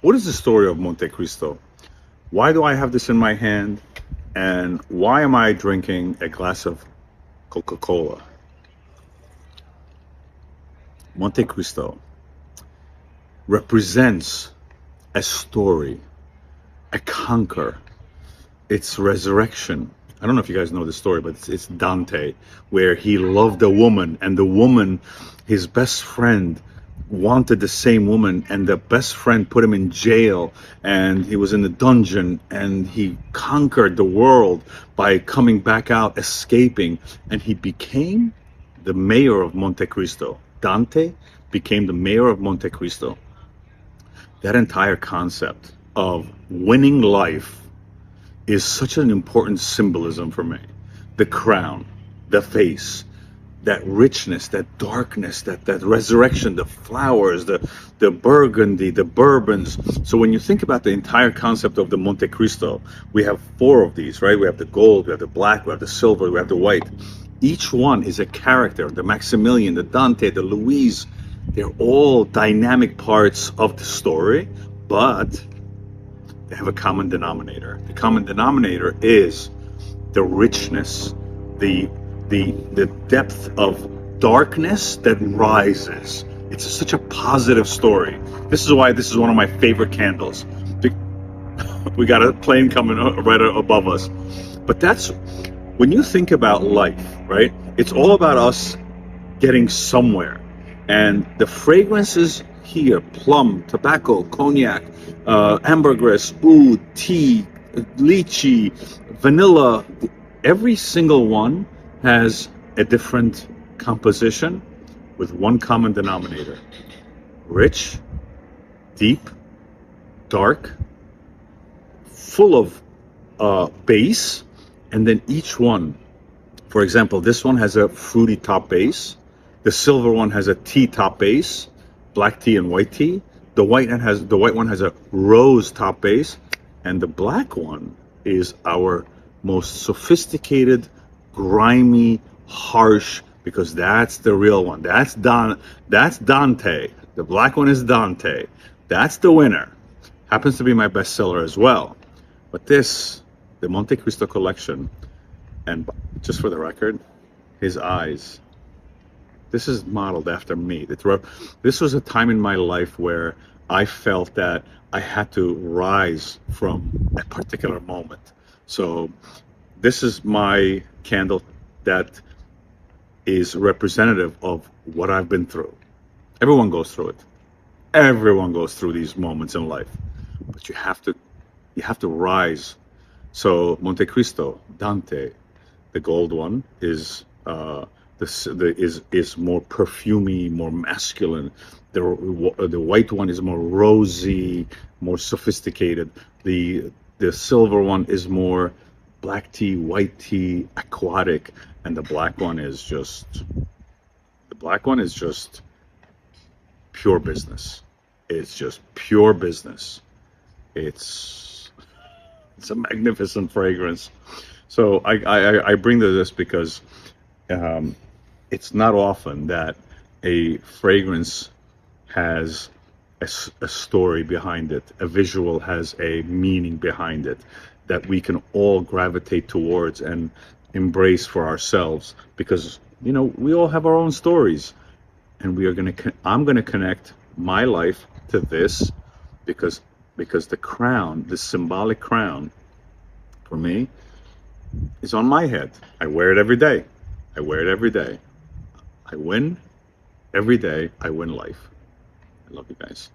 What is the story of Monte Cristo? Why do I have this in my hand? And why am I drinking a glass of Coca-Cola? Monte Cristo represents a story, a conquer, its resurrection. I don't know if you guys know the story, but it's Dante, where he loved a woman, and the woman, his best friend, wanted the same woman, and the best friend put him in jail, and he was in the dungeon, and he conquered the world by coming back out, escaping, and he became the mayor of Monte Cristo. Dante became the mayor of Monte Cristo. That entire concept of winning life is such an important symbolism for me. The crown, the face, that richness, that darkness, that resurrection, the flowers, the burgundy, the bourbons. So when you think about the entire concept of the Monte Cristo, we have four of these, right? We have the gold, we have the black, we have the silver, we have the white. Each one is a character. The Maximilian, the Dante, the Louise, they're all dynamic parts of the story, but they have a common denominator. The common denominator is the richness, the depth of darkness that rises. It's such a positive story. This is why this is one of my favorite candles. We got a plane coming right above us. But that's when you think about life, right? It's all about us getting somewhere. And the fragrances here, plum, tobacco, cognac, ambergris, oud, tea, lychee, vanilla, every single one has a different composition with one common denominator. Rich, deep, dark, full of base, and then each one, for example, this one has a fruity top base, the silver one has a tea top base, black tea and white tea. The white one has a rose top base, and the black one is our most sophisticated, grimy, harsh, because that's the real one. That's Dante. The black one is Dante. That's the winner. Happens to be my bestseller as well. But this, the Monte Cristo collection, and just for the record, his eyes. This is modeled after me. This was a time in my life where I felt that I had to rise from a particular moment. So this is my candle that is representative of what I've been through. Everyone goes through it. Everyone goes through these moments in life. But you have to rise. So Monte Cristo, Dante, the gold one is is more perfumey, more masculine. The white one is more rosy, more sophisticated. The silver one is more black tea, white tea, aquatic, and the black one is just pure business. It's just pure business. It's a magnificent fragrance. So I bring to this because it's not often that a fragrance has a story behind it, a visual has a meaning behind it that we can all gravitate towards and embrace for ourselves, because we all have our own stories, and I'm gonna connect my life to this because the crown, the symbolic crown, for me, is on my head. I wear it every day. I wear it every day. I win every day. I win life. I love you guys.